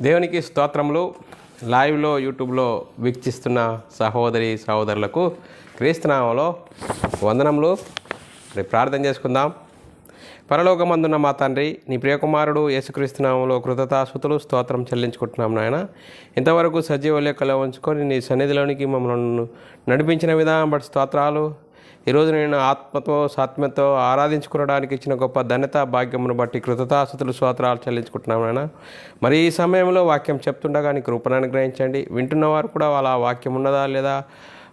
దేవునికి స్తోత్రములు. లైవ్లో యూట్యూబ్లో వీక్షిస్తున్న సహోదరి సహోదరులకు క్రీస్తునామంలో వందనములు. ప్రార్థన చేసుకుందాం. పరలోకమందున్న మా తండ్రి, నీ ప్రియకుమారుడు యేసుక్రీస్తునామంలో కృతజ్ఞతాస్తుతులు స్తోత్రం చెల్లించుకుంటున్నాం నాయన. ఇంతవరకు సజీవ లెక్కలో ఉంచుకొని నీ సన్నిధిలోనికి మమ్మల్ని నడిపించిన విధానం బట్టి స్తోత్రాలు. ఈరోజు నేను ఆత్మతో సాత్మ్యతో ఆరాధించుకోవడానికి ఇచ్చిన గొప్ప ధన్యత భాగ్యమును బట్టి కృతజ్ఞతాస్తుతులు స్తోత్రాలు చెల్లించుకుంటున్నాం నాయన. మరి ఈ సమయంలో వాక్యం చెప్తుండగా నీ కృపను అనుగ్రహించండి. వింటున్నవారు కూడా వాళ్ళ వాక్యం ఉన్నదా లేదా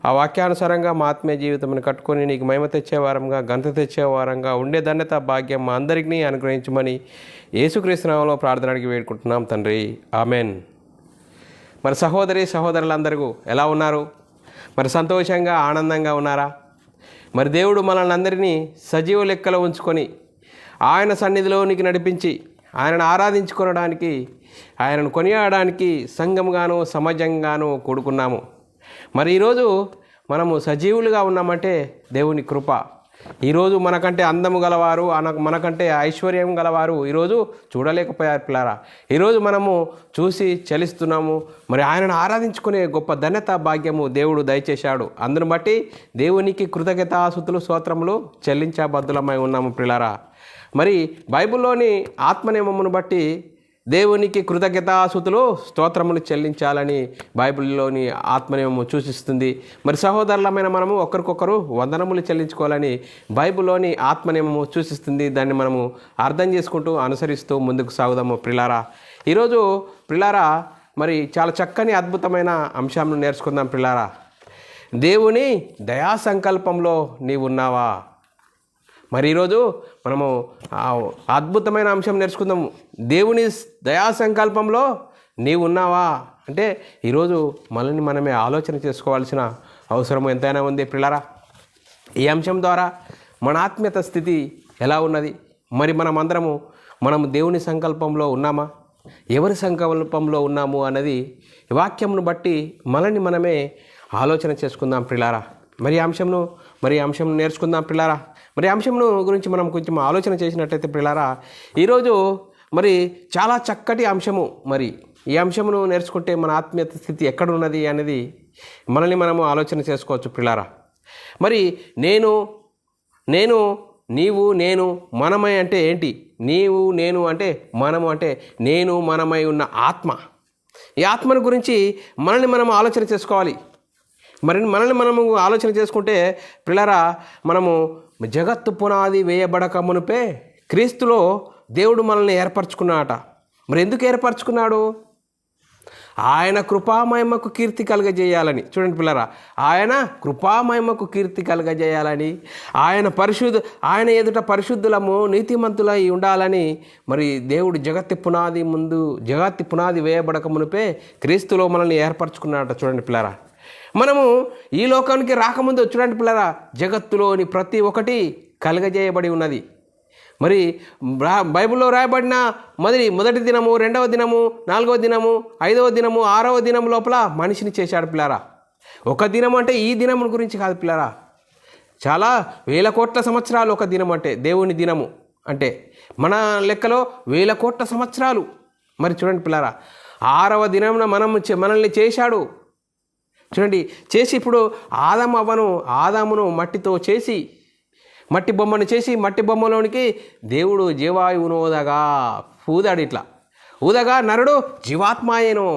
ఆ వాక్యానుసారంగా మా ఆత్మీయ జీవితంను కట్టుకొని నీకు మహిమ తెచ్చేవారంగా ఘనత తెచ్చేవారంగా ఉండే ధన్యత భాగ్యం మా అందరికీ అనుగ్రహించమని యేసుక్రీస్తు నామములో ప్రార్థనకి వేడుకుంటున్నాం తండ్రి, ఆమెన్. మరి సహోదరి సహోదరులందరూ ఎలా ఉన్నారు? మరి సంతోషంగా ఆనందంగా ఉన్నారా? మరి దేవుడు మనల్ని అందరినీ సజీవ లెక్కలో ఉంచుకొని ఆయన సన్నిధిలోనికి నడిపించి ఆయనను ఆరాధించుకోవడానికి ఆయనను కొనియాడడానికి సంఘంగాను సమాజంగాను కూడుకున్నాము. మరి ఈరోజు మనము సజీవులుగా ఉన్నామంటే దేవుని కృప. ఈరోజు మనకంటే అందము గలవారు, మనకంటే ఐశ్వర్యం గలవారు ఈరోజు చూడలేకపోయారు పిల్లారా. ఈరోజు మనము చూసి చలిస్తున్నాము. మరి ఆయనను ఆరాధించుకునే గొప్ప ధన్యత భాగ్యము దేవుడు దయచేశాడు. అందును బట్టి దేవునికి కృతజ్ఞతాస్తుతులు స్తోత్రములు చెల్లించబద్దులమై ఉన్నాము పిల్లారా. మరి బైబిల్లోని ఆత్మనియమమును బట్టి దేవునికి కృతజ్ఞతాస్తుతులు స్తోత్రములు చెల్లించాలని బైబిల్లోని ఆత్మనియమము సూచిస్తుంది. మరి సహోదరులమైన మనము ఒకరికొకరు వందనములు చెల్లించుకోవాలని బైబిల్లోని ఆత్మనియమము సూచిస్తుంది. దాన్ని మనము అర్థం చేసుకుంటూ అనుసరిస్తూ ముందుకు సాగుదాము ప్రిలారా. ఈరోజు ప్రిలారా మరి చాలా చక్కని అద్భుతమైన అంశాలను నేర్చుకుందాం ప్రిలారా. దేవుని దయా సంకల్పంలో నీవున్నావా? మరి ఈరోజు మనము అద్భుతమైన అంశం నేర్చుకుందాము. దేవుని దయా సంకల్పంలో నీవు ఉన్నావా అంటే ఈరోజు మనల్ని మనమే ఆలోచన చేసుకోవాల్సిన అవసరం ఎంతైనా ఉంది పిల్లరా. ఈ అంశం ద్వారా మన ఆత్మీయత స్థితి ఎలా ఉన్నది? మరి మనము దేవుని సంకల్పంలో ఉన్నామా? ఎవరి సంకల్పంలో ఉన్నాము అన్నది వాక్యంను బట్టి మనల్ని మనమే ఆలోచన చేసుకుందాం పిల్లారా. మరి అంశంను నేర్చుకుందాం పిల్లారా. మరి అంశంను గురించి మనం కొంచెం ఆలోచన చేసినట్లయితే పిల్లారా, ఈరోజు మరి చాలా చక్కటి అంశము. మరి ఈ అంశమును నేర్చుకుంటే మన ఆత్మీయత స్థితి ఎక్కడున్నది అనేది మనల్ని మనము ఆలోచన చేసుకోవచ్చు పిల్లారా. మరి నేను నీవు నేను మనమై అంటే ఏంటి? నీవు నేను అంటే మనము అంటే నేను మనమై ఉన్న ఆత్మ. ఈ ఆత్మను గురించి మనల్ని మనం ఆలోచన చేసుకోవాలి. మరి మనము ఆలోచన చేసుకుంటే పిల్లరా, మనము జగత్తు పునాది వేయబడక మునుపే క్రీస్తులో దేవుడు మనల్ని ఏర్పరచుకున్నాడట. మరి ఎందుకు ఏర్పరచుకున్నాడు? ఆయన కృపామహిమకు కీర్తి కలుగజేయాలని. చూడండి పిల్లరా, ఆయన కృపామహిమకు కీర్తి కలుగజేయాలని, ఆయన ఎదుట పరిశుద్ధులము నీతిమంతులై ఉండాలని మరి దేవుడు జగత్తి పునాది వేయబడక మునిపే క్రీస్తులో మనల్ని ఏర్పరచుకున్నాడట. చూడండి పిల్లరా, మనము ఈ లోకానికి రాకముందు చూడండి పిల్లరా, జగత్తులోని ప్రతి ఒక్కటి కలుగజేయబడి ఉన్నది. మరి బైబిల్లో రాయబడిన మొదటి దినము, 2వ దినము, 4వ దినము, 5వ దినము, 6వ దినము లోపల మనిషిని చేశాడు పిల్లారా. ఒక దినం అంటే ఈ దినం గురించి కాదు పిల్లారా, చాలా వేల కోట్ల సంవత్సరాలు ఒక దినం అంటే దేవుని దినము అంటే మన లెక్కలో వేల కోట్ల సంవత్సరాలు. మరి చూడండి పిల్లారా, 6వ దినమున మనల్ని చేశాడు. చూడండి, చేసి ఇప్పుడు ఆదామును మట్టితో చేసి మట్టి బొమ్మను చేసి మట్టి బొమ్మలోనికి దేవుడు జీవాయువును ఊదాడు. ఇట్లా ఊదగా నరుడు జీవాత్మాయను,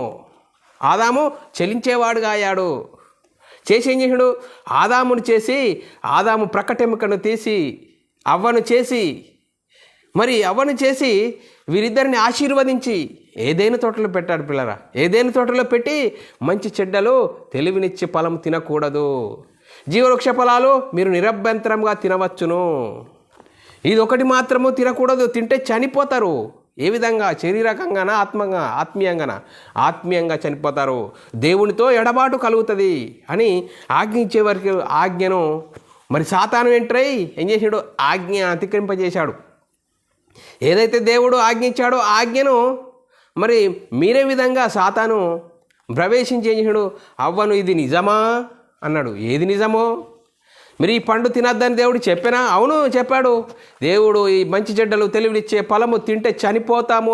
ఆదాము చలించేవాడుగా అయ్యాడు. చేసి ఏం చేసాడు? ఆదాము ప్రక్కటెముకను తీసి అవ్వను చేసి వీరిద్దరిని ఆశీర్వదించి ఏదైనా తోటలో పెట్టాడు పిల్లరా. ఏదైనా తోటలో పెట్టి మంచి చెడ్డలు తెలివినిచ్చి ఫలం తినకూడదు, జీవవృక్ష ఫలాలు మీరు నిరభ్యంతరంగా తినవచ్చును, ఇది ఒకటి మాత్రము తినకూడదు, తింటే చనిపోతారు. ఏ విధంగా? శరీరకంగానా ఆత్మీయంగా చనిపోతారు, దేవునితో ఎడబాటు కలుగుతుంది అని ఆజ్ఞించే వరకు ఆజ్ఞను మరి సాతాను ఎంటర్ అయ్యి ఏం చేశాడు? ఆజ్ఞ అతిక్రమింపజేశాడు. ఏదైతే దేవుడు ఆజ్ఞించాడో ఆజ్ఞను మరి మీరే విధంగా సాతాను ప్రవేశించి ఏం చేశాడు? అవ్వను ఇది నిజమా అన్నాడు. ఏది నిజమో? మీరు ఈ పండు తినద్దని దేవుడు చెప్పినా? అవును చెప్పాడు. దేవుడు ఈ మంచి చెడ్డలు తెలివినిచ్చే ఫలము తింటే చనిపోతారు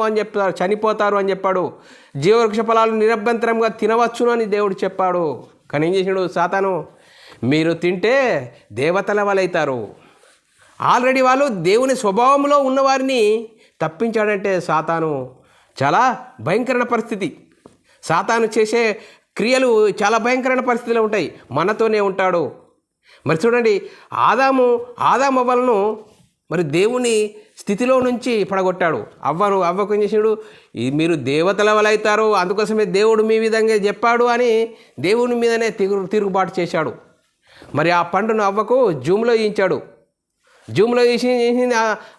అని చెప్పాడు. జీవవృక్ష ఫలాలు నిరభ్యంతరంగా తినవచ్చును అని దేవుడు చెప్పాడు. కానీ ఏం చేసినాడు సాతాను? మీరు తింటే దేవతల వలైతారు. ఆల్రెడీ వాళ్ళు దేవుని స్వభావంలో ఉన్నవారిని తప్పించాడంటే సాతాను చాలా భయంకరమైన పరిస్థితి. సాతాను చేసే క్రియలు చాలా భయంకరమైన పరిస్థితిలో ఉంటాయి. మనతోనే ఉంటాడు. మరి చూడండి, ఆదాము అవ్వలను మరి దేవుని స్థితిలో నుంచి పడగొట్టాడు. అవ్వకు ఏం చేసాడు? మీరు దేవతల వల్ల అవుతారు, అందుకోసమే దేవుడు మీ విధంగా చెప్పాడు అని దేవుని మీదనే తిరుగుబాటు చేశాడు. మరి ఆ పండును అవ్వకు జూమ్లో వేయించాడు. జూమ్లో చేసింది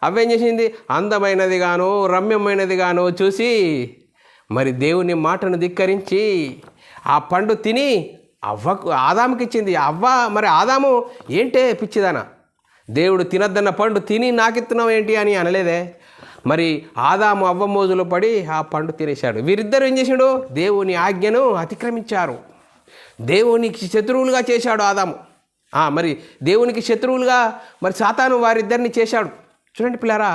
అవ్వేం చేసింది? అందమైనది గాను రమ్యమైనది గాను చూసి మరి దేవుని మాటను ధిక్కరించి ఆ పండు తిని ఆదాముకి ఇచ్చింది. మరి ఆదాము ఏంటే పిచ్చిదానా, దేవుడు తినద్దన్న పండు తిని నాకిస్తున్నావు ఏంటి అని అనలేదే. మరి ఆదాము అవ్వ మోజులో పడి ఆ పండు తినేశాడు. వీరిద్దరు ఏం చేశాడు? దేవుని ఆజ్ఞను అతిక్రమించారు. దేవునికి శత్రువులుగా చేశాడు ఆదాము. మరి దేవునికి శత్రువులుగా మరి సాతాను వారిద్దరిని చేశాడు. చూడండి పిల్లారా,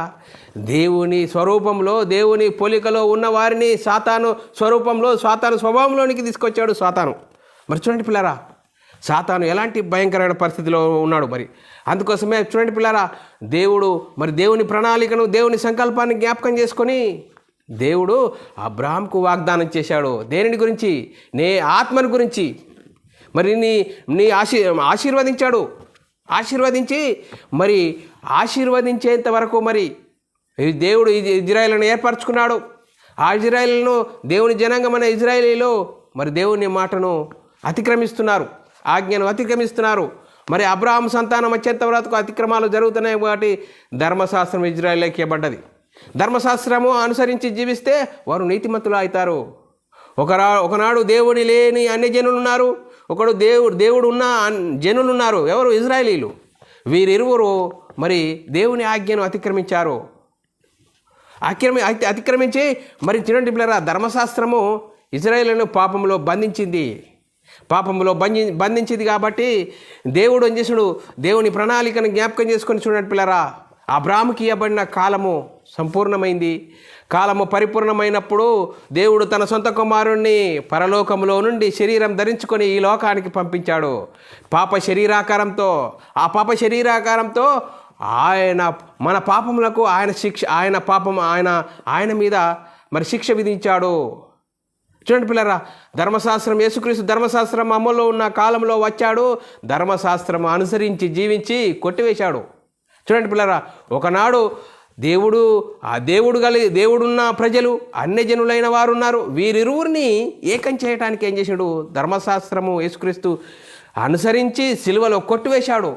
దేవుని స్వరూపంలో దేవుని పోలికలో ఉన్న వారిని సాతాను స్వభావంలోనికి తీసుకొచ్చాడు సాతాను. మరి చూడండి పిల్లారా, సాతాను ఎలాంటి భయంకరమైన పరిస్థితిలో ఉన్నాడు. మరి అందుకోసమే చూడండి పిల్లారా, దేవుని ప్రణాళికను దేవుని సంకల్పాన్ని జ్ఞాపకం చేసుకొని దేవుడు అబ్రాహాంకు వాగ్దానం చేశాడు. దేనిని గురించి? నే ఆత్మని గురించి. మరి నీ ఆశీర్వదించాడు. ఆశీర్వదించి మరి ఆశీర్వదించేంత వరకు మరి దేవుడు ఇజ్రాయేలును ఏర్పరచుకున్నాడు. ఆ ఇజ్రాయేలును దేవుని జనాంగమైన ఇజ్రాయేలీలో మరి దేవుని మాటను అతిక్రమిస్తున్నారు, ఆజ్ఞను అతిక్రమిస్తున్నారు. మరి అబ్రాహాము సంతానం వచ్చేంత వరకు అతిక్రమాలు జరుగుతున్నాయి కాబట్టి ధర్మశాస్త్రం ఇజ్రాయేలుకి ఇవ్వబడ్డది. ధర్మశాస్త్రము అనుసరించి జీవిస్తే వారు నీతిమంతులు అవుతారు. ఒకనాడు దేవుని లేని అన్య జనులు ఉన్నారు, ఒకడు దేవుడు ఉన్న జనులు ఉన్నారు. ఎవరు? ఇజ్రాయేలీలు. వీరిరువురు మరి దేవుని ఆజ్ఞను అతిక్రమించారు. అతిక్రమించి మరి చూడండి పిల్లరా, ధర్మశాస్త్రము ఇజ్రాయేలును పాపంలో బంధించింది కాబట్టి దేవుడు ఏం చేసాడు? దేవుని ప్రణాళికను జ్ఞాపకం చేసుకొని చూడండి పిల్లరా, అబ్రాహాముకి ఇవ్వబడిన కాలము సంపూర్ణమైంది. కాలము పరిపూర్ణమైనప్పుడు దేవుడు తన సొంత కుమారుణ్ణి పరలోకంలో నుండి శరీరం ధరించుకొని ఈ లోకానికి పంపించాడు. పాప శరీరాకారంతో ఆయన మన పాపములకు ఆయన మీద మరి శిక్ష విధించాడు. చూడండి పిల్లరా, యేసుక్రీస్తు ధర్మశాస్త్రం అమల్లో ఉన్న కాలంలో వచ్చాడు. ధర్మశాస్త్రం అనుసరించి జీవించి కొట్టివేశాడు. చూడండి పిల్లరా, ఒకనాడు దేవుడున్న ప్రజలు అన్యజనులైన వారు ఉన్నారు. వీరిరువురిని ఏకం చేయడానికి ఏం చేశాడు? ధర్మశాస్త్రము యేసుక్రీస్తు అనుసరించి సిలువలో కొట్టివేశాడు.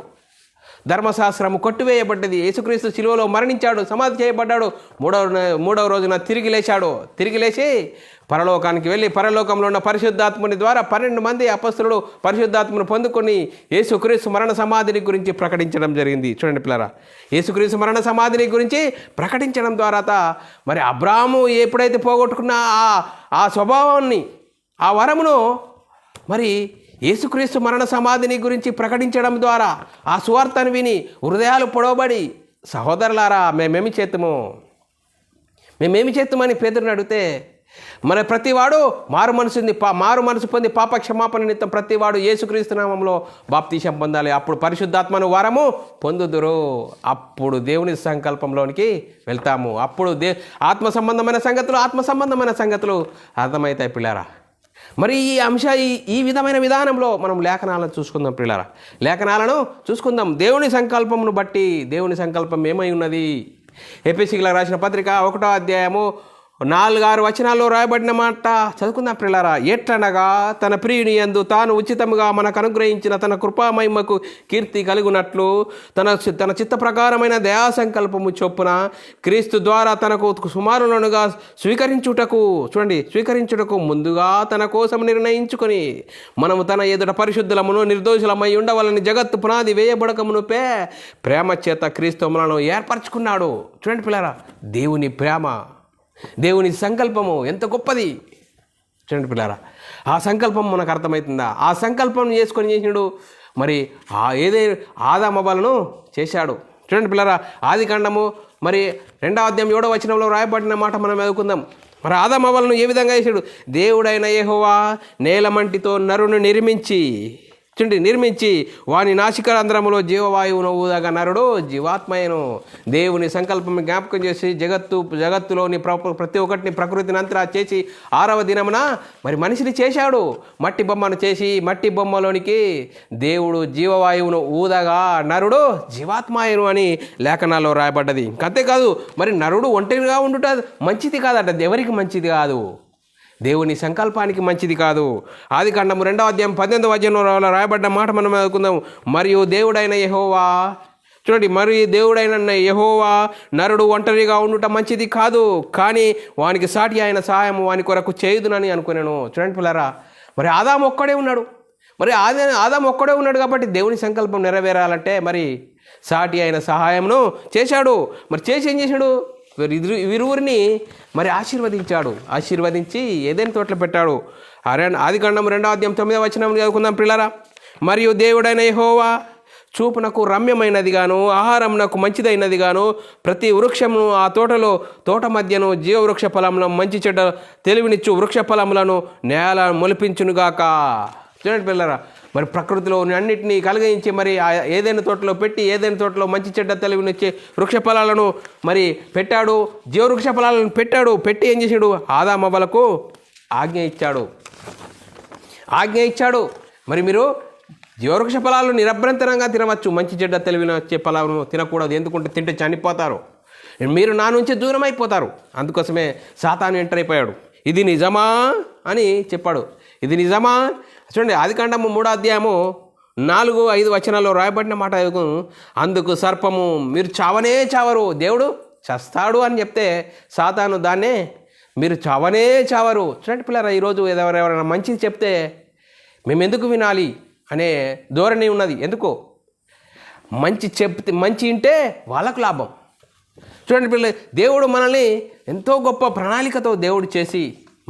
ధర్మశాస్త్రము కొట్టివేయబడ్డది. యేసుక్రీస్తు సిలువలో మరణించాడు, సమాధి చేయబడ్డాడు. మూడవ రోజున తిరిగి లేచి పరలోకానికి వెళ్ళి పరలోకంలో ఉన్న పరిశుద్ధాత్ముని ద్వారా 12 మంది అపొస్తలులు పరిశుద్ధాత్మను పొందుకొని యేసుక్రీస్తు మరణ సమాధిని గురించి ప్రకటించడం జరిగింది. చూడండి పిల్లరా, యేసుక్రీస్తు మరణ సమాధిని గురించి ప్రకటించడం ద్వారా మరి అబ్రాహాము ఎప్పుడైతే పోగొట్టుకున్న ఆ స్వభావాన్ని, ఆ వరమును మరి యేసుక్రీస్తు మరణ సమాధిని గురించి ప్రకటించడం ద్వారా ఆ సువార్తను విని హృదయాలు పొడవబడి, సహోదరులారా మేమేమి చేద్దామని పేతురుని అడిగితే, మన ప్రతివాడు మారు మనసు పొంది పాప క్షమాపణ నిమిత్తం ప్రతివాడు యేసుక్రీస్తు నామములో బాప్తీసం పొందాలి. అప్పుడు పరిశుద్ధాత్మను వరము పొందుదురు. అప్పుడు దేవుని సంకల్పంలోనికి వెళ్తాము. అప్పుడు ఆత్మ సంబంధమైన సంగతులు అర్థమవుతాయి పిల్లారా. మరి ఈ విధమైన విధానంలో మనం లేఖనాలను చూసుకుందాం పిల్లారా. లేఖనాలను చూసుకుందాం. దేవుని సంకల్పమును బట్టి దేవుని సంకల్పం ఏమై ఉన్నది? ఎఫెసీయులకు రాసిన పత్రిక 1వ అధ్యాయము 4-6 వచనాల్లో రాయబడిన మాట చదువుకుందాం పిల్లారా. ఎట్లనగా తన ప్రియుని యందు తాను ఉచితముగా మనకు అనుగ్రహించిన తన కృపామహిమకు కీర్తి కలుగునట్లు తన చిత్త ప్రకారమైన దయా సంకల్పము చొప్పున క్రీస్తు ద్వారా తనకు సుమారులనుగా స్వీకరించుటకు ముందుగా తన కోసం నిర్ణయించుకొని మనము తన ఎదుట పరిశుద్ధులమును నిర్దోషులమై ఉండవాలని జగత్తు పునాది వేయబడకమునుపే ప్రేమ చేత క్రీస్తు మనను ఏర్పరచుకున్నాడు. చూడండి పిల్లారా, దేవుని ప్రేమ, దేవుని సంకల్పము ఎంత గొప్పది. చూడండి పిల్లారా, ఆ సంకల్పం మనకు అర్థమవుతుందా? ఆ సంకల్పం చేసుకొని చేసినాడు మరి ఏదే ఆదాము అవ్వలను చేశాడు. చూడండి పిల్లరా, ఆది కాండము మరి 2వ అధ్యాయం 7వ వచనంలో రాయబడిన మాట మనం చదువుకుందాం. మరి ఆదాము అవ్వలను ఏ విధంగా చేశాడు? దేవుడైన యెహోవా నేలమంటితో నరుని నిర్మించి వాని నాసికారంధ్రములో జీవవాయువును ఊదగా నరుడు జీవాత్మయను. దేవుని సంకల్పం జ్ఞాపకం చేసి జగత్తులోని ప్రతి ఒక్కటిని ప్రకృతిని అంతరా చేసి 6వ దినమున మరి మనిషిని చేశాడు. మట్టి బొమ్మను చేసి మట్టి బొమ్మలోనికి దేవుడు జీవవాయువును ఊదగా నరుడు జీవాత్మయను అని లేఖనాల్లో రాయబడ్డది. అంతేకాదు, మరి నరుడు ఒంటరిగా ఉండుట మంచిది కాదట. ఎవరికి మంచిది కాదు? దేవుని సంకల్పానికి మంచిది కాదు. ఆది కాండము 2వ అధ్యాయం 18వ వచనంలో రాయబడ్డ మాట మనం చదువుకుందాం. మరియు దేవుడైన యెహోవా, చూడండి, మరియు దేవుడైన యెహోవా నరుడు ఒంటరిగా ఉండుట మంచిది కాదు, కానీ వానికి సాటి అయిన సహాయం వాని కొరకు చేయుదునని అనుకున్నాను. చూడండి పిల్లరా, మరి ఆదాము ఒక్కడే ఉన్నాడు. ఆదాము ఒక్కడే ఉన్నాడు కాబట్టి దేవుని సంకల్పం నెరవేరాలంటే మరి సాటి అయిన సహాయంను చేశాడు. మరి చేసి ఏం చేశాడు? వీరువురిని మరి ఆశీర్వదించి ఏదైనా తోటలో పెట్టాడు. ఆది కాండం 2వ అధ్యాయం 9వ వచనం చదువుకుందాం పిల్లరా. మరియు దేవుడైన యెహోవా చూపునకు రమ్యమైనదిగాను ఆహారమునకు మంచిదైనదిగాను ప్రతి వృక్షమును ఆ తోట మధ్యను జీవవృక్ష ఫలములను మంచి చెడ్డ తెలివినిచ్చు వృక్ష ఫలములను నేల మొలిపించునుగాక. చూడండి పిల్లరా, మరి ప్రకృతిలో అన్నింటినీ కలిగించి మరి ఏదైనా తోటలో పెట్టి ఏదైనా తోటలో మంచి చెడ్డ తెలివినిచ్చే వృక్ష ఫలాలను మరి పెట్టాడు. జీవవృక్ష ఫలాలను పెట్టి ఏం చేశాడు? ఆదాము అవ్వలకు ఆజ్ఞ ఇచ్చాడు. మరి మీరు జీవవృక్ష ఫలాలు నిరభ్యంతరంగా తినవచ్చు, మంచి చెడ్డ తెలివినొచ్చే ఫలాలను తినకూడదు. ఎందుకంటే తింటే చనిపోతారు, మీరు నా నుంచి దూరం అయిపోతారు. అందుకోసమే సాతాను ఎంటర్ అయిపోయాడు. ఇది నిజమా అని చెప్పాడు. ఇది నిజమా? చూడండి, ఆది కాండము 3వ అధ్యాయము 4-5 వచనాల్లో రాయబడిన మాట. అందుకు సర్పము, మీరు చావరు, దేవుడు చస్తాడు అని చెప్తే సాతాను దాన్నే మీరు చావరు. చూడండి పిల్లరా, ఈరోజు ఎవరైనా మంచిది చెప్తే మేము ఎందుకు వినాలి అనే ధోరణి ఉన్నది. ఎందుకో మంచి వింటే వాళ్ళకు లాభం. చూడండి పిల్లలు, దేవుడు మనల్ని ఎంతో గొప్ప ప్రణాళికతో దేవుడు చేసి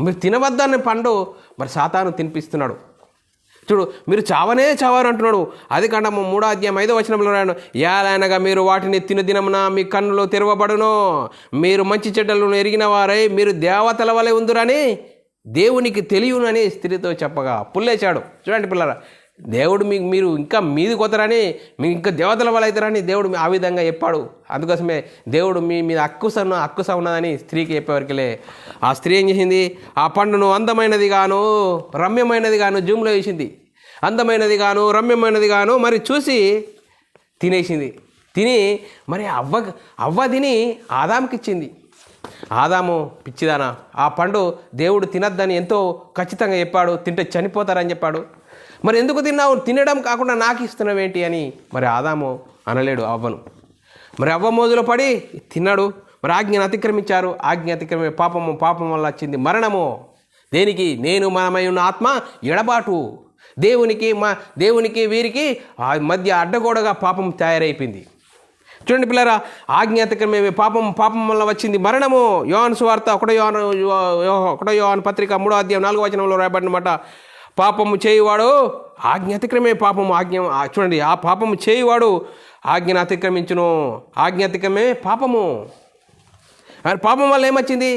మీరు తినవద్దన్న పండు మరి సాతాను తినిపిస్తున్నాడు. చూడు, మీరు చావరు అంటున్నాడు. ఆది కాండము 3వ అధ్యాయం 5వ వచనంలో రాయను, ఏలైనగా మీరు వాటిని తినదినమున మీ కన్నులు తెరవబడును, మీరు మంచి చెడ్డలను ఎరిగిన వారై మీరు దేవతల వలె ఉందురని దేవునికి తెలియనని స్త్రీతో చెప్పగా పుల్లేచాడు. చూడండి పిల్లరా, దేవుడు మీరు ఇంకా మీది కొత్తరని, మీకు ఇంకా దేవతల వల్ల అవుతారని దేవుడు ఆ విధంగా చెప్పాడు. అందుకోసమే దేవుడు మీ మీద అక్కుస ఉన్నదని స్త్రీకి చెప్పేవరకులే ఆ స్త్రీ ఏం చేసింది? ఆ పండును అందమైనది గాను రమ్యమైనది గాను జూమ్లో వేసింది. అందమైనది గాను రమ్యమైనది గాను మరి చూసి తినేసింది. తిని మరి అవ్వ తిని ఆదాముకి ఇచ్చింది. ఆదాము పిచ్చిదానా, ఆ పండు దేవుడు తినద్దని ఎంతో ఖచ్చితంగా చెప్పాడు, తింటే చనిపోతారని చెప్పాడు. మరి ఎందుకు తిన్నావు? తినడం కాకుండా నాకు ఇస్తున్నావేంటి అని మరి ఆదాము అనలేడు అవ్వను. మరి అవ్వ మోజులో పడి తిన్నాడు. మరి ఆజ్ఞను అతిక్రమించారు. ఆజ్ఞ అతిక్రమే పాపం వల్ల వచ్చింది మరణము. దేనికి? నేను మనమై ఉన్న ఆత్మ ఎడబాటు. దేవునికి వీరికి ఆ మధ్య అడ్డగోడగా పాపం తయారైపోయింది. చూడండి పిల్లరా, ఆజ్ఞ అతిక్రమే పాపం వల్ల వచ్చింది మరణము. యోహాను సువార్త 1 యోహాను పత్రిక 3వ అధ్యాయం 4వ వచనంలో రాయబడినమాట. పాపము చేయువాడు ఆజ్ఞ అతిక్రమే చూడండి, ఆ పాపము చేయువాడు ఆజ్ఞను అతిక్రమించును. ఆజ్ఞ అతిక్రమే పాపము. పాపం వల్ల ఏమొచ్చింది?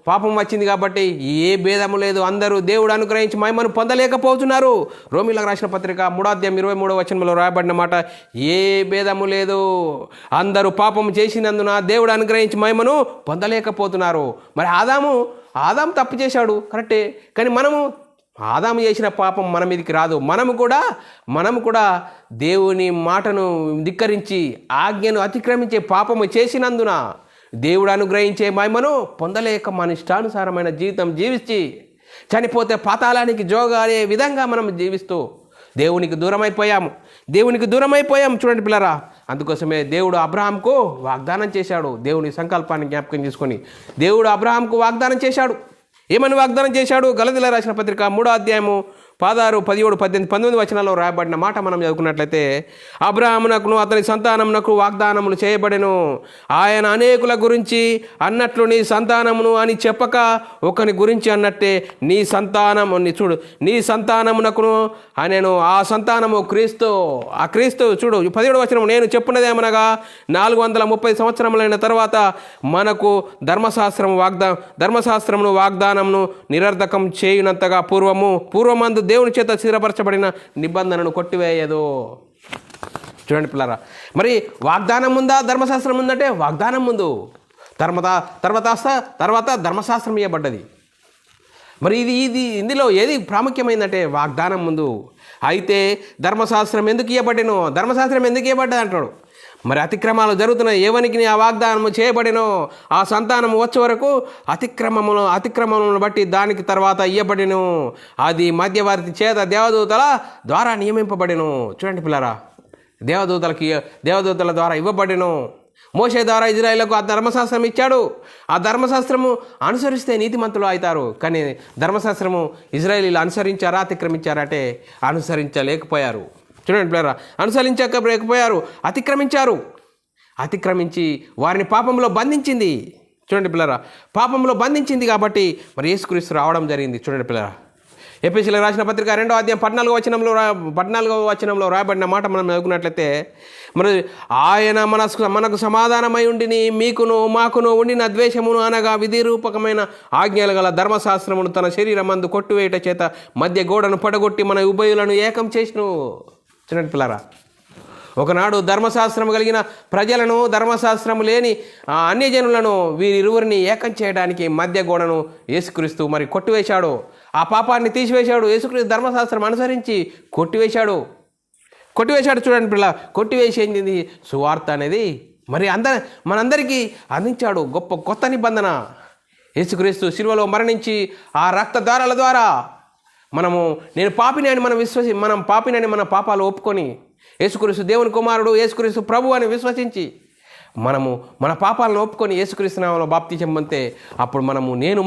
పాపం వచ్చింది కాబట్టి ఏ భేదము లేదు. అందరూ దేవుడు అనుగ్రహించి మహిమను పొందలేకపోతున్నారు. రోమీలకు రాసిన పత్రిక 3వ అధ్యాయం 23వ వచనంలో రాయబడిన మాట, ఏ భేదము లేదు. అందరూ పాపం చేసినందున దేవుడు అనుగ్రహించి మహిమను పొందలేకపోతున్నారు. మరి ఆదాము తప్పు చేశాడు, కరెక్టే. కానీ ఆదాము చేసిన పాపం మన మీదకి రాదు. మనము కూడా దేవుని మాటను ధిక్కరించి ఆజ్ఞను అతిక్రమించే పాపము చేసినందున దేవుడు అనుగ్రహించే మహిమను పొందలేక మన ఇష్టానుసారమైన జీవితం జీవించి చనిపోతే పాతాళానికి జోగాలే విధంగా మనం జీవిస్తూ దేవునికి దూరమైపోయాం. చూడండి పిల్లరా, అందుకోసమే దేవుడు అబ్రహాంకు వాగ్దానం చేశాడు. దేవుని సంకల్పాన్ని జ్ఞాపకం చేసుకొని దేవుడు అబ్రహాంకు వాగ్దానం చేశాడు. ఏమని వాగ్దానం చేశాడు? గలతీయులకు రాసిన పత్రిక 3వ అధ్యాయము 16, 17, 18, 19 వచనాల్లో రాయబడిన మాట మనం చదువుకున్నట్లయితే, అబ్రాహామునకును అతని సంతానమునకు వాగ్దానములు చేయబడెను. ఆయన అనేకుల గురించి అన్నట్లు నీ సంతానమును అని చెప్పక ఒకని గురించి అన్నట్టే నీ సంతానము చూడు, నీ సంతానమునకును అనేను. ఆ సంతానము క్రీస్తు. ఆ క్రీస్తు చూడు 17వ వచనం, నేను చెప్పున్నదేమనగా 430 సంవత్సరములైన తర్వాత మనకు ధర్మశాస్త్రమును వాగ్దానమును నిరర్ధకం చేయునంతగా పూర్వమందు దేవుని చేత స్థిరపరచబడిన నిబంధనను కొట్టివేయదు. చూడండి పిల్లరా, మరి వాగ్దానం ముందా ధర్మశాస్త్రం ముందంటే వాగ్దానం ముందు, తర్వాత ధర్మశాస్త్రం ఇవ్వబడ్డది. మరి ఇందులో ఏది ప్రాముఖ్యమైందంటే వాగ్దానం ముందు. అయితే ధర్మశాస్త్రం ఎందుకు ఇవ్వబడినో, ధర్మశాస్త్రం ఎందుకు ఇవ్వబడ్డది అంటాడు. మరి అతిక్రమాలు జరుగుతున్నాయి, ఏవనికి ఆ వాగ్దానము చేయబడినో ఆ సంతానం వచ్చే వరకు అతిక్రమములను బట్టి దానికి తర్వాత ఇయ్యబడిను. అది మధ్యవర్తి చేత దేవదూతల ద్వారా నియమింపబడిను. చూడండి పిల్లరా, దేవదూతల ద్వారా ఇవ్వబడిను. మోషే ద్వారా ఇజ్రాయేలుకు ఆ ధర్మశాస్త్రం ఇచ్చాడు. ఆ ధర్మశాస్త్రము అనుసరిస్తే నీతిమంతులు అవుతారు. కానీ ధర్మశాస్త్రము ఇజ్రాయేలీలు అనుసరించారా, అతిక్రమించారా అంటే అనుసరించలేకపోయారు. చూడండి పిల్లరా, అనుసరించలేకపోయారు, అతిక్రమించి వారిని పాపంలో బంధించింది. చూడండి పిల్లరా, పాపంలో బంధించింది కాబట్టి మరి యేసుక్రీస్తు రావడం జరిగింది. చూడండి పిల్లరా, ఎఫెసీయులకు రాసిన పత్రిక 2వ అధ్యాయం 14వ వచనంలో రాయబడిన మాట మనం చదువుకున్నట్లయితే, మరి ఆయన మనకు సమాధానమై ఉండిని మీకును మాకును ఉండిన ద్వేషమును అనగా విధిరూపకమైన ఆజ్ఞలు గల ధర్మశాస్త్రమును తన శరీరమందు కొట్టువేయట చేత మధ్య గోడను పడగొట్టి మన ఉభయులను ఏకం చేసిను. చూడండి పిల్లరా, ఒకనాడు ధర్మశాస్త్రం కలిగిన ప్రజలను, ధర్మశాస్త్రం లేని అన్యజనులను వీరిరువురిని ఏకం చేయడానికి మధ్య గోడను యేసుక్రీస్తు మరి కొట్టివేశాడు. ఆ పాపాన్ని తీసివేశాడు. యేసుక్రీస్తు ధర్మశాస్త్రం అనుసరించి కొట్టివేశాడు. చూడండి పిల్ల, కొట్టివేసేది సువార్త అనేది మరి మనందరికీ అందించాడు. గొప్ప కొత్త నిబంధన. యేసుక్రీస్తు శిలువలో మరణించి ఆ రక్తధారల ద్వారా నేను పాపిని అని మనం పాపిని అని మన పాపాలు ఒప్పుకొని యేసుక్రీస్తు దేవుని కుమారుడు, యేసుక్రీస్తు ప్రభు అని విశ్వసించి మన పాపాలను ఒప్పుకొని యేసుక్రీస్తు నామములో బాప్తిసం పొందితే అప్పుడు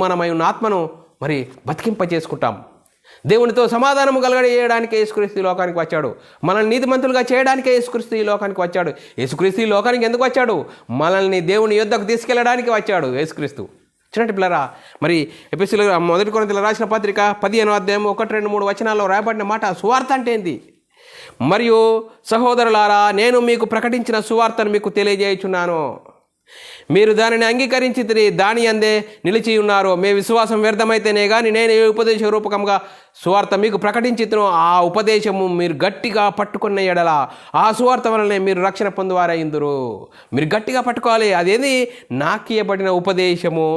మనమై ఉన్న ఆత్మను మరి బతికింప చేసుకుంటాం. దేవునితో సమాధానము కలగజేయడానికే యేసుక్రీస్తు ఈ లోకానికి వచ్చాడు. మనల్ని నీతిమంతులుగా చేయడానికే యేసుక్రీస్తు ఈ లోకానికి వచ్చాడు. యేసుక్రీస్తు ఈ లోకానికి ఎందుకు వచ్చాడు? మనల్ని దేవుని యొద్దకు తీసుకెళ్ళడానికి వచ్చాడు యేసుక్రీస్తు. చూడండి పిల్లరా, మరి ఎఫెసీయులకు 1 కొరింథీయులకు రాసిన పత్రిక 15వ అధ్యాయం 1, 2, 3 వచనాల్లో రాయబడిన మాట సువార్త అంటే ఏంది? మరియు సహోదరులారా, నేను మీకు ప్రకటించిన సువార్తను మీకు తెలియజేయుచున్నాను. మీరు దానిని అంగీకరించి దాని అందే నిలిచి ఉన్నారు. మీ విశ్వాసం వ్యర్థమైతేనే కానీ నేను ఏ ఉపదేశ రూపకంగా సువార్త మీకు ప్రకటించుతును, ఆ ఉపదేశము మీరు గట్టిగా పట్టుకున్న ఎడల ఆ సువార్త వలనే మీరు రక్షణ పొందువారైందురు. మీరు గట్టిగా పట్టుకోవాలి. అదేది? నాకియబడిన ఉపదేశము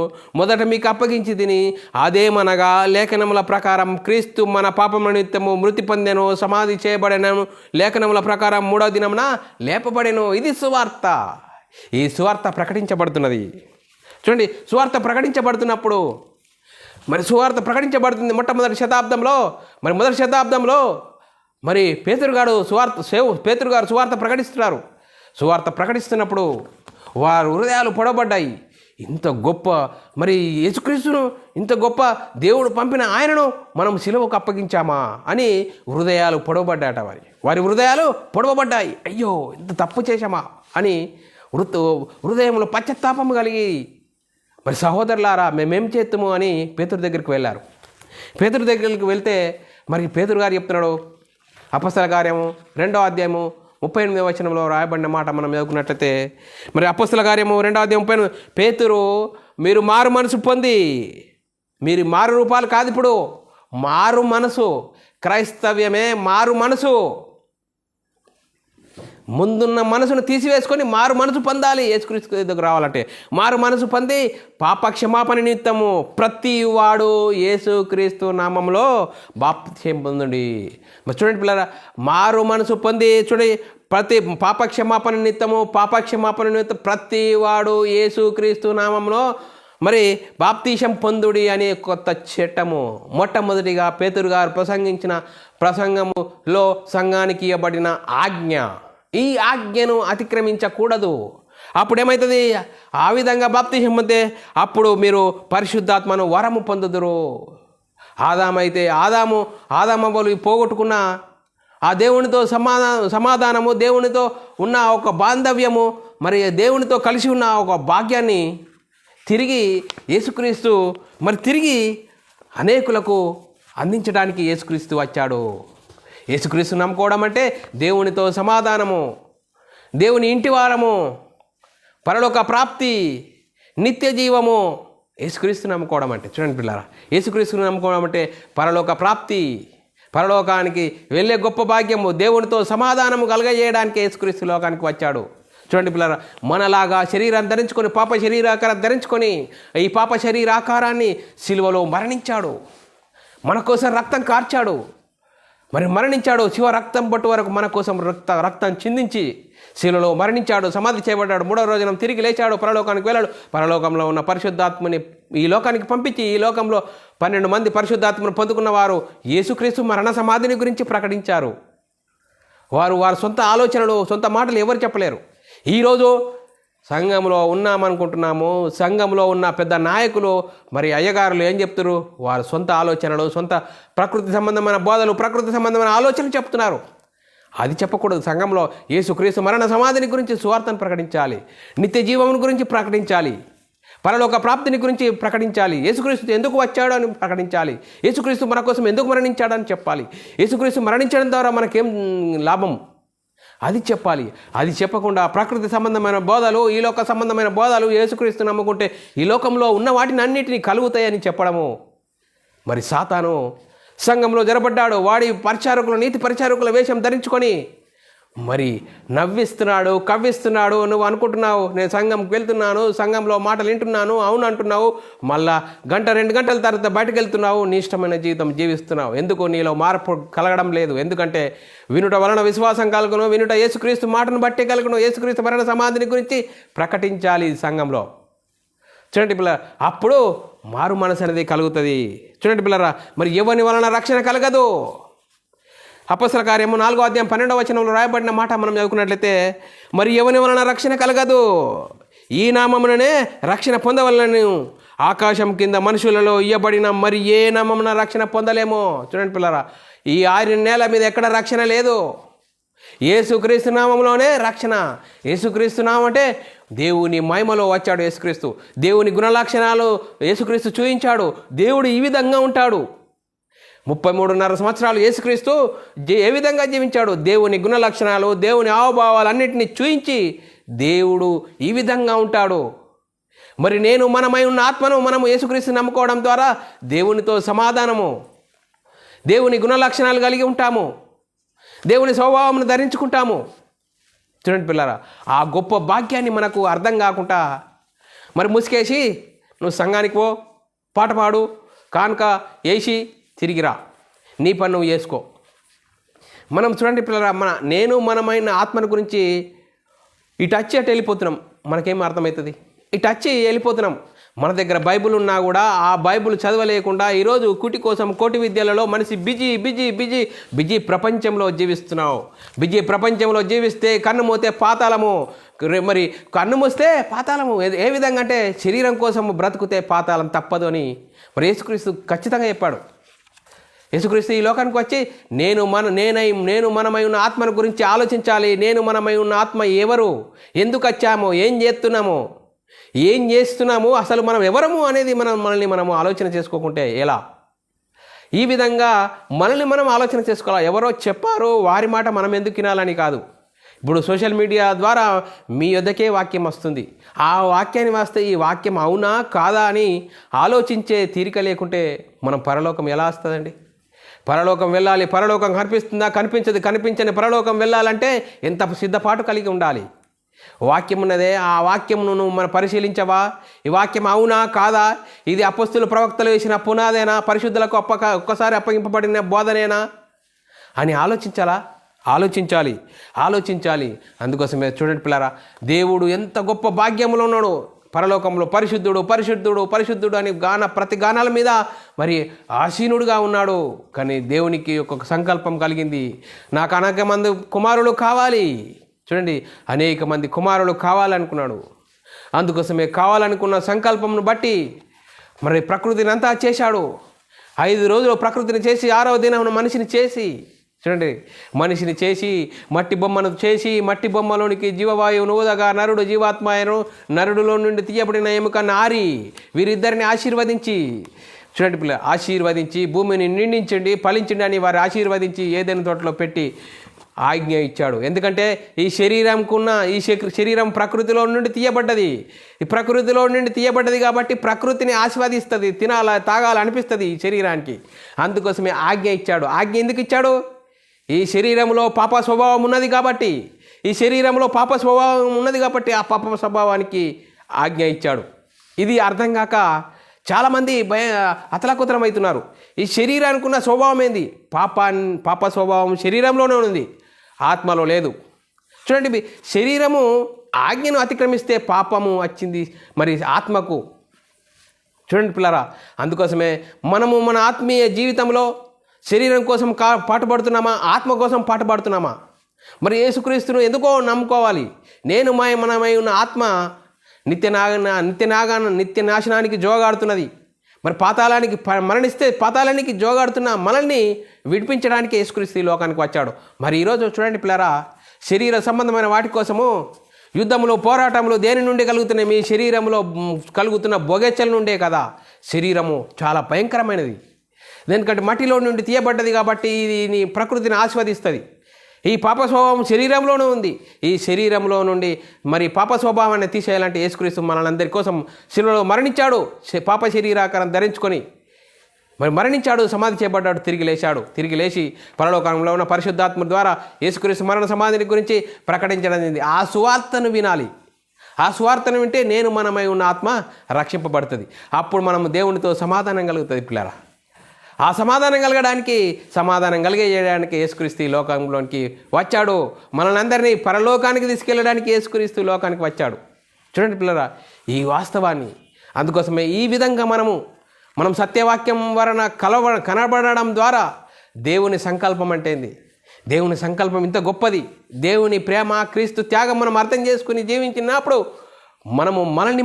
మొదట మీకు అప్పగించి తిని, అదేమనగా లేఖనముల ప్రకారం క్రీస్తు మన పాపముల నిమిత్తము మృతి పొందెను, సమాధి చేయబడెను, లేఖనముల ప్రకారం 3వ దినమున లేపబడెను. ఇది సువార్త. ఈ సువార్త ప్రకటించబడుతున్నది. చూడండి, సువార్త ప్రకటించబడుతున్నప్పుడు మరి సువార్త ప్రకటించబడుతుంది మొదటి శతాబ్దంలో మరి పేతురు గారు సువార్త ప్రకటిస్తున్నారు. సువార్త ప్రకటిస్తున్నప్పుడు వారి హృదయాలు పొడబడ్డాయి. ఇంత గొప్ప మరి యేసుక్రీస్తును, ఇంత గొప్ప దేవుడు పంపిన ఆయనను మనం సిలువకు అప్పగించామా అని హృదయాలు పొడవబడ్డాట. వారి హృదయాలు పొడవబడ్డాయి. అయ్యో, ఇంత తప్పు చేశామా అని హృదయంలో పశ్చాత్తాపం కలిగి మరి సహోదరులారా మేమేం చేస్తాము అని పేతురు దగ్గరికి వెళ్ళారు. పేతురు దగ్గరికి వెళ్తే మరి పేతురు గారు చెప్తున్నాడు, అపొస్తలుల కార్యము 2వ అధ్యాయము 38వ వచనంలో రాయబడిన మాట మనం చదువుకున్నట్లయితే, మరి అపొస్తలుల కార్యము 2వ అధ్యాయం 38, పేతురు మీరు మారు మనసు పొంది, మీరు మారు రూపాలు కాదు, ఇప్పుడు మారు మనసు, క్రైస్తవ్యమే మారు మనసు. ముందున్న మనసును తీసివేసుకొని మారు మనసు పొందాలి. యేసుక్రీస్తు దగ్గర రావాలంటే మారు మనసు పొంది పాపక్షమాపణ నిమిత్తము ప్రతి వాడు యేసుక్రీస్తు నామంలో బాప్తిసం పొందండి. మరి చూడండి పిల్లరా, మారు మనసు పొంది చూడండి, ప్రతి పాపక్షమాపణ నిమిత్తం ప్రతి వాడు యేసుక్రీస్తు నామంలో మరి బాప్తిసం పొందుడి అనే కొత్త చట్టము మొట్టమొదటిగా పేతురు గారు ప్రసంగించిన ప్రసంగములో సంఘానికి ఇవ్వబడిన ఆజ్ఞ. ఈ ఆజ్ఞను అతిక్రమించకూడదు. అప్పుడు ఏమవుతుంది? ఆ విధంగా బాప్తిసం పొందితే అప్పుడు మీరు పరిశుద్ధాత్మను వరము పొందుదురు. ఆదామవ్వలు పోగొట్టుకున్న ఆ దేవునితో సమాధానము, దేవునితో ఉన్న ఒక బాంధవ్యము, మరి దేవునితో కలిసి ఉన్న ఒక భాగ్యాన్ని తిరిగి యేసుక్రీస్తు తిరిగి అనేకులకు అందించడానికి యేసుక్రీస్తు వచ్చాడు. యేసుక్రీస్తు నమ్ముకోవడం అంటే దేవునితో సమాధానము, దేవుని ఇంటివారము, పరలోక ప్రాప్తి, నిత్య జీవము. యేసుక్రీస్తు నమ్ముకోవడం అంటే చూడండి పిల్లారా, యేసుక్రీస్తుని నమ్ముకోవడం అంటే పరలోక ప్రాప్తి, పరలోకానికి వెళ్ళే గొప్ప భాగ్యము, దేవునితో సమాధానము కలగజేయడానికి యేసుక్రీస్తు లోకానికి వచ్చాడు. చూడండి పిల్లరా, మనలాగా శరీరాన్ని ధరించుకొని, పాప శరీరాకారం ధరించుకొని, ఈ పాప శరీరాకారాన్ని సిలువలో మరణించాడు, మన కోసం రక్తం కార్చాడు, మరణించాడు. శివ రక్తం పట్టు వరకు మన కోసం రక్తం చిందించి శిలువలో మరణించాడు, సమాధి చేయబడ్డాడు. 3వ రోజున తిరిగి లేచాడు, పరలోకానికి వెళ్ళాడు. పరలోకంలో ఉన్న పరిశుద్ధాత్మని ఈ లోకానికి పంపించి, ఈ లోకంలో 12 మంది పరిశుద్ధాత్మను పొందుకున్న వారు యేసుక్రీస్తు మరణ సమాధిని గురించి ప్రకటించారు. వారు సొంత ఆలోచనలు, సొంత మాటలు ఎవరు చెప్పలేరు. ఈరోజు సంఘంలో ఉన్నామనుకుంటున్నాము, సంఘంలో ఉన్న పెద్ద నాయకులు, అయ్యగారులు ఏం చెప్తారు? వారు సొంత ఆలోచనలు, సొంత ప్రకృతి సంబంధమైన బోధలు, ప్రకృతి సంబంధమైన ఆలోచనలు చెప్తున్నారు. అది చెప్పకూడదు. సంఘంలో యేసుక్రీస్తు మరణ సమాధిని గురించి సువార్తను ప్రకటించాలి, నిత్య జీవముని గురించి ప్రకటించాలి, పరలోక ప్రాప్తిని గురించి ప్రకటించాలి, యేసుక్రీస్తు ఎందుకు వచ్చాడో అని ప్రకటించాలి, యేసుక్రీస్తు మన కోసం ఎందుకు మరణించాడని చెప్పాలి, యేసుక్రీస్తు మరణించడం ద్వారా మనకేం లాభం అది చెప్పాలి. అది చెప్పకుండా ప్రకృతి సంబంధమైన బోధలు, ఈ లోక సంబంధమైన బోధలు, యేసుక్రీస్తు నమ్ముకుంటే ఈ లోకంలో ఉన్న వాటిని అన్నిటినీ కలుగుతాయని చెప్పడము. సాతాను సంఘంలో జరబడ్డాడు. వాడి పరిచారకులు, నీతి పరిచారకుల వేషం ధరించుకొని నవ్విస్తున్నాడు, కవ్విస్తున్నాడు. నువ్వు అనుకుంటున్నావు నేను సంఘంకి వెళ్తున్నాను, సంఘంలో మాటలు వింటున్నాను, అవును అంటున్నావు, మళ్ళా 1-2 గంటల తర్వాత బయటకు వెళ్తున్నావు, నీ ఇష్టమైన జీవితం జీవిస్తున్నావు. ఎందుకు? నీలో మార్పు కలగడం లేదు. ఎందుకంటే వినుట వలన విశ్వాసం కలుగును, వినుట యేసుక్రీస్తు మాటను బట్టి కలుగును. యేసుక్రీస్తు మరణ సమాధిని గురించి ప్రకటించాలి సంఘంలో. చూడండి పిల్ల, అప్పుడు మారు మనసు అనేది కలుగుతుంది. చూడండి పిల్లరా, ఎవని వలన రక్షణ కలగదు. అపొస్తలుల కార్యము 4వ అధ్యాయం 12వ వచనంలో రాయబడిన మాట మనం చదువుకున్నట్లయితే, ఎవని వలన రక్షణ కలగదు, ఈ నామముననే రక్షణ పొందవలనను ఆకాశం కింద మనుషులలో ఇయ్యబడిన ఏ నామమున రక్షణ పొందలేమో. చూడండి పిల్లరా, ఈ 6 నేల మీద ఎక్కడ రక్షణ లేదు. యేసుక్రీస్తు నామంలోనే రక్షణ. యేసుక్రీస్తు నామం అంటే దేవుని మహిమలో వచ్చాడు యేసుక్రీస్తు, దేవుని గుణలక్షణాలు యేసుక్రీస్తు చూపించాడు. దేవుడు ఈ విధంగా ఉంటాడు. 33.5 సంవత్సరాలు యేసుక్రీస్తు ఏ విధంగా జీవించాడు? దేవుని గుణలక్షణాలు, దేవుని హావభావాలన్నింటినీ చూయించి దేవుడు ఈ విధంగా ఉంటాడు. నేను మనమై ఉన్న ఆత్మను మనము యేసుక్రీస్తు నమ్ముకోవడం ద్వారా దేవునితో సమాధానము, దేవుని గుణలక్షణాలు కలిగి ఉంటాము, దేవుని స్వభావంను ధరించుకుంటాము. చూడండి పిల్లరా, ఆ గొప్ప భాగ్యాన్ని మనకు అర్థం కాకుండా ముసుకేసి నువ్వు సంఘానికి పో, పాట పాడు, కానుక వేసి తిరిగిరా, నీ పని నువ్వు చేసుకో. చూడండి పిల్లరా, మనమైన ఆత్మను గురించి ఇటు వచ్చి అటు వెళ్ళిపోతున్నాం. మనకేం అర్థమవుతుంది? ఇటు వచ్చి వెళ్ళిపోతున్నాం. మన దగ్గర బైబిల్ ఉన్నా కూడా ఆ బైబిల్ చదవలేకుండా ఈరోజు కుటి కోసం కోటి విద్యలలో మనిషి బిజీ ప్రపంచంలో జీవిస్తున్నావు. బిజీ ప్రపంచంలో జీవిస్తే కన్ను మోతే పాతాళము, కన్ను మూస్తే పాతాళము. ఏ విధంగా అంటే శరీరం కోసం బ్రతుకుతే పాతాళం తప్పదు అని యేసుక్రీస్తు ఖచ్చితంగా చెప్పాడు. యేసుక్రీస్తు ఈ లోకానికి వచ్చి నేను మనమై ఉన్న ఆత్మను గురించి ఆలోచించాలి. నేను మనమై ఉన్న ఆత్మ ఎవరు, ఎందుకు వచ్చామో, ఏం చేస్తున్నాము, అసలు మనం ఎవరము అనేది మనల్ని మనము ఆలోచన చేసుకోకుంటే ఎలా? ఈ విధంగా మనల్ని మనం ఆలోచన చేసుకోవాలి. ఎవరో చెప్పారో వారి మాట మనం ఎందుకు వినాలని కాదు. ఇప్పుడు సోషల్ మీడియా ద్వారా మీ యొద్దకే వాక్యం వస్తుంది. ఆ వాక్యాన్ని వస్తే ఈ వాక్యం అవునా కాదా అని ఆలోచించే తీరిక లేకుంటే మనం పరలోకం ఎలా వస్తుందండి? పరలోకం వెళ్ళాలి, పరలోకం కనిపిస్తుందా? కనిపించని పరలోకం వెళ్ళాలంటే ఎంత సిద్ధపాటు కలిగి ఉండాలి. వాక్యం ఉన్నదే, ఆ వాక్యంను నువ్వు పరిశీలించవా? ఈ వాక్యం అవునా కాదా? ఇది అపొస్తలులు ప్రవక్తలు వేసిన పునాదేనా? పరిశుద్ధులకు ఒక్కసారి అప్పగింపబడిన బోధనేనా అని ఆలోచించాలి. అందుకోసమే చూడండి పిల్లరా, దేవుడు ఎంత గొప్ప భాగ్యములో ఉన్నాడు. పరలోకంలో పరిశుద్ధుడు అని ప్రతి గానాల మీద ఆసీనుడుగా ఉన్నాడు. కానీ దేవునికి ఒక సంకల్పం కలిగింది, నాకు అనేక మంది కుమారులు కావాలి. చూడండి, అనేక మంది కుమారులు కావాలనుకున్నాడు. అందుకోసమే కావాలనుకున్న సంకల్పంను బట్టి ప్రకృతిని అంతా చేశాడు. 5 రోజులు ప్రకృతిని చేసి 6వ దినం మనిషిని చేసి, చూడండి, మనిషిని చేసి మట్టి బొమ్మను చేసి మట్టి బొమ్మలోనికి జీవవాయువును ఊదగా నరుడు జీవాత్మను నరుడులో నుండి తీయబడిన ఎముక నారి వీరిద్దరిని ఆశీర్వదించి, చూడండి పిల్ల, ఆశీర్వదించి భూమిని నిండించండి ఫలించండి అని వారు ఆశీర్వదించి ఏదైనా తోటలో పెట్టి ఆజ్ఞ ఇచ్చాడు. ఎందుకంటే ఈ శరీరం ప్రకృతిలో నుండి తీయబడ్డది. ఈ ప్రకృతిలో నుండి తీయబడ్డది కాబట్టి ప్రకృతిని ఆస్వాదిస్తుంది, తాగాలి అనిపిస్తుంది ఈ శరీరానికి. అందుకోసమే ఆజ్ఞ ఇచ్చాడు. ఆజ్ఞ ఎందుకు ఇచ్చాడు? ఈ శరీరంలో పాప స్వభావం ఉన్నది కాబట్టి, ఆ పాప స్వభావానికి ఆజ్ఞ ఇచ్చాడు. ఇది అర్థం కాక చాలామంది అతలకుతలం అవుతున్నారు. ఈ శరీరానికి ఉన్న స్వభావం ఏంది? పాప స్వభావం శరీరంలోనే ఉంది, ఆత్మలో లేదు. చూడండి, శరీరము ఆజ్ఞను అతిక్రమిస్తే పాపము వచ్చింది మరి ఆత్మకు. చూడండి పిల్లరా, అందుకోసమే మనము మన ఆత్మీయ జీవితంలో శరీరం కోసం పాటుపడుతున్నామా, ఆత్మ కోసం పాటుపడుతున్నామా? మరి యేసుక్రీస్తును ఎందుకో నమ్ముకోవాలి. మనమై ఉన్న ఆత్మ నిత్య నాశనానికి జోగాడుతున్నది. మరి మరణిస్తే పాతాళానికి జోగాడుతున్న మనల్ని విడిపించడానికి యేసుక్రీస్తు ఈ లోకానికి వచ్చాడు. మరి ఈరోజు చూడండి పిల్లరా, శరీర సంబంధమైన వాటి కోసము యుద్ధములు పోరాటములు దేని నుండి కలుగుతున్నాయి? మీ శరీరంలో కలుగుతున్న బొగెచ్చల నుండే కదా. శరీరము చాలా భయంకరమైనది, ఎందుకంటే మట్టిలో నుండి తీయబడ్డది కాబట్టి ఇది ప్రకృతిని ఆస్వాదిస్తుంది. ఈ పాప స్వభావం శరీరంలోనే ఉంది. ఈ శరీరంలో నుండి మరి పాప స్వభావాన్ని తీసేయాలంటే యేసుక్రీస్తు మనందరి కోసం శిలువలో మరణించాడు. పాప శరీరాకారం ధరించుకొని మరి మరణించాడు, సమాధి చేయబడ్డాడు, తిరిగి లేచి పరలోకంలో ఉన్న పరిశుద్ధాత్మ ద్వారా యేసుక్రీస్తు మరణ సమాధిని గురించి ప్రకటించడం జరిగింది. ఆ సువార్తను వినాలి. ఆ సువార్తను వింటే మనమై ఉన్న ఆత్మ రక్షింపబడుతుంది. అప్పుడు మనం దేవునితో సమాధానం కలుగుతుంది పిల్లరా. ఆ సమాధానం కలిగేయడానికి యేసుక్రీస్తు ఈ లోకంలోనికి వచ్చాడు. మనందరినీ పరలోకానికి తీసుకెళ్ళడానికి యేసుక్రీస్తు లోకానికి వచ్చాడు. చూడండి పిల్లరా ఈ వాస్తవాన్ని. అందుకోసమే ఈ విధంగా మనం సత్యవాక్యం వలన కనబడడం ద్వారా దేవుని సంకల్పం అంటే ఏంది? దేవుని సంకల్పం ఇంత గొప్పది. దేవుని ప్రేమ, క్రీస్తు త్యాగం మనం అర్థం చేసుకుని జీవించినప్పుడు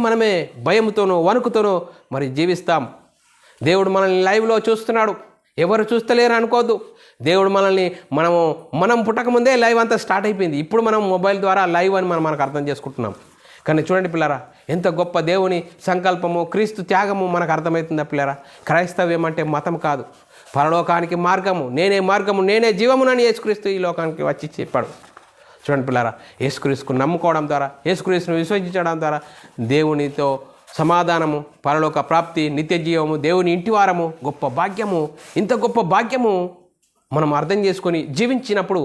మనమే భయంతోనో వణుకుతోనో మరి జీవిస్తాం. దేవుడు మనల్ని లైవ్లో చూస్తున్నాడు, ఎవరు చూస్తలేరు అనుకోవద్దు. దేవుడు మనం పుట్టకముందే లైవ్ అంతా స్టార్ట్ అయిపోయింది. ఇప్పుడు మనం మొబైల్ ద్వారా లైవ్ అని మనకు అర్థం చేసుకుంటున్నాం. కానీ చూడండి పిల్లరా, ఎంత గొప్ప దేవుని సంకల్పము, క్రీస్తు త్యాగము మనకు అర్థమవుతుందా పిల్లరా? క్రైస్తవ్యం అంటే మతం కాదు, పరలోకానికి మార్గము. నేనే జీవమునని యేసుక్రీస్తు ఈ లోకానికి వచ్చి చెప్పాడు. చూడండి పిల్లరా, యేసుక్రీస్తును నమ్ముకోవడం ద్వారా, యేసుక్రీస్తును విశ్వసించడం ద్వారా దేవునితో సమాధానము, పరలోక ప్రాప్తి, నిత్య జీవము, దేవుని ఇంటివారము, గొప్ప భాగ్యము. ఇంత గొప్ప భాగ్యము మనం అర్థం చేసుకొని జీవించినప్పుడు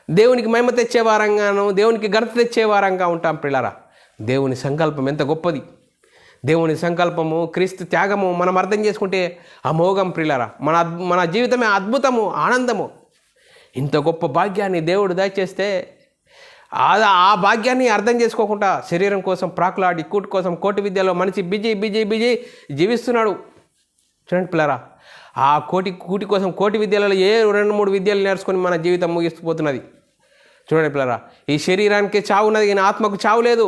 దేవునికి మహిమ తెచ్చేవారంగాను, దేవునికి ఘనత తెచ్చేవారంగా ఉంటాం పిల్లరా. దేవుని సంకల్పం ఎంత గొప్పది. దేవుని సంకల్పము, క్రీస్తు త్యాగము మనం అర్థం చేసుకుంటే అమోఘం పిల్లరా. మన జీవితమే అద్భుతము, ఆనందము. ఇంత గొప్ప భాగ్యాన్ని దేవుడు దయచేస్తే ఆ భాగ్యాన్ని అర్థం చేసుకోకుండా శరీరం కోసం ప్రాకులాడి కూటి కోసం కోటి విద్యలో మనిషి బిజీ జీవిస్తున్నాడు. చూడండి పిల్లరా, ఆ కూటి కోసం కోటి విద్యలలో 2-3 విద్యలు నేర్చుకొని మన జీవితం ముగిస్తుపోతున్నది. చూడండి పిల్లరా, ఈ శరీరానికి చావు ఉన్నది కానీ ఆత్మకు చావు లేదు.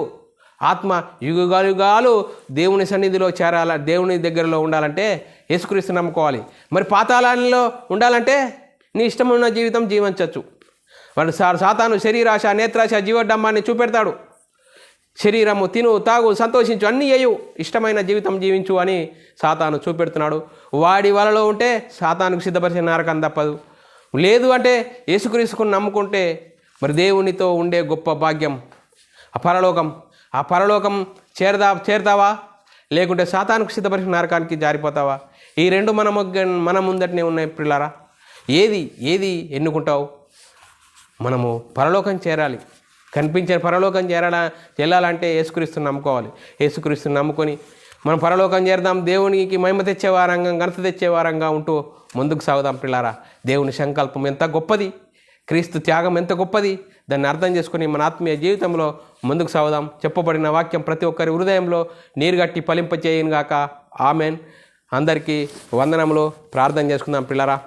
ఆత్మ యుగాలు దేవుని సన్నిధిలో చేరాల, దేవుని దగ్గరలో ఉండాలంటే యేసుక్రీస్తు నమ్ముకోవాలి. మరి పాతాళంలో ఉండాలంటే నీ ఇష్టమున్న జీవితం జీవించవచ్చు. వాడు సాతాను శరీరాశ, నేత్రాశ, జీవోడ్డంబాన్ని చూపెడతాడు. శరీరము తిను, తాగు, సంతోషించు, అన్నీ చేయు, ఇష్టమైన జీవితం జీవించు అని సాతాను చూపెడుతున్నాడు. వాడి వలలో ఉంటే సాతానుకు సిద్ధపరిచిన నరకం తప్పదు. లేదు అంటే యేసుక్రీస్తును నమ్ముకుంటే మరి దేవునితో ఉండే గొప్ప భాగ్యం ఆ పరలోకం చేరతావా, లేకుంటే సాతానుకు సిద్ధపరిచిన నరకానికి జారిపోతావా? ఈ రెండు మన ముందటనే ఉన్నాయి పిల్లరా. ఏది ఎన్నుకుంటావు? మనము పరలోకం చేరాలి. కనిపించే పరలోకం వెళ్ళాలంటే యేసుక్రీస్తుని నమ్ముకోవాలి. యేసుక్రీస్తుని నమ్ముకొని మనం పరలోకం చేరదాం. దేవునికి మహిమ తెచ్చేవారంగా, ఘనత తెచ్చేవారంగా ఉంటూ ముందుకు సాగుదాం పిల్లారా. దేవుని సంకల్పం ఎంత గొప్పది, క్రీస్తు త్యాగం ఎంత గొప్పది. దాన్ని అర్థం చేసుకుని మన ఆత్మీయ జీవితంలో ముందుకు సాగుదాం. చెప్పబడిన వాక్యం ప్రతి ఒక్కరి హృదయంలో నీరుగట్టి ఫలింపచేయనుగాక. ఆమెన్. అందరికీ వందనములు. ప్రార్థన చేసుకుందాం పిల్లారా.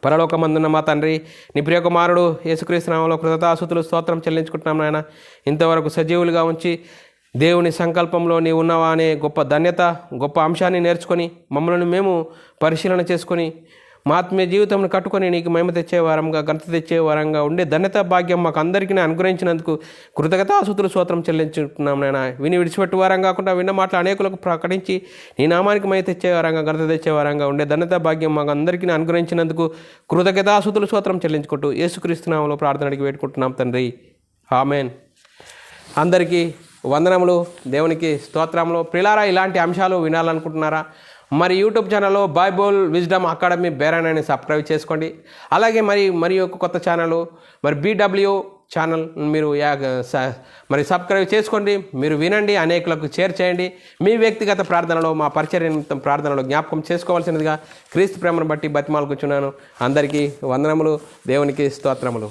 పరలోకమందున్న మా తండ్రి, నీ ప్రియకుమారుడు యేసుక్రీస్తు నామములో కృతజ్ఞతాస్తుతులు స్తోత్రం చెల్లించుకుంటున్నాం నాయన. ఇంతవరకు సజీవులుగా ఉంచి దేవుని సంకల్పంలో నీవు ఉన్నావా అనే గొప్ప ధన్యత, గొప్ప అంశాన్ని నేర్చుకొని మమ్మల్ని మేము పరిశీలన చేసుకొని మా ఆత్మీయ జీవితంను కట్టుకొని నీకు మహిమ తెచ్చే వారంగా, ఘనత తెచ్చే వారంగా ఉండే ధన్యత భాగ్యం మాకు అందరికీ అనుగ్రహించినందుకు కృతజ్ఞతాస్తుతులు స్తోత్రం చెల్లించుకుంటున్నాం నాయన. విని విడిచిపెట్టు వారం కాకుండా విన్న మాటలు అనేకులకు ప్రకటించి నీ నామానికి మహిమ తెచ్చే వారంగా, ఘనత తెచ్చే వారంగా ఉండే ధన్యత భాగ్యం మాకు అందరికీ అనుగ్రహించినందుకు కృతజ్ఞతాస్తుతులు స్తోత్రం చెల్లించుకుంటూ యేసుక్రీస్తు నామములో ప్రార్థనకి వేడుకుంటున్నాం తండ్రి. ఆమేన్. అందరికీ వందనములు, దేవునికి స్తోత్రములు. ప్రిలారా, ఇలాంటి అంశాలు వినాలనుకుంటున్నారా? మరి యూట్యూబ్ ఛానల్లో బైబుల్ విజ్డమ్ అకాడమీ బేరానాన్ని సబ్స్క్రైబ్ చేసుకోండి. అలాగే మరి ఒక కొత్త ఛానల్ మరి BW ఛానల్ మీరు మరి సబ్స్క్రైబ్ చేసుకోండి. మీరు వినండి, అనేకులకు షేర్ చేయండి. మీ వ్యక్తిగత ప్రార్థనలో, మా పరిచర్య నిమిత్తం ప్రార్థనలో జ్ఞాపకం చేసుకోవాల్సినదిగా క్రీస్తు ప్రేమను బట్టి బతిమాలుకుచున్నాను. అందరికీ వందనములు, దేవునికి స్తోత్రములు.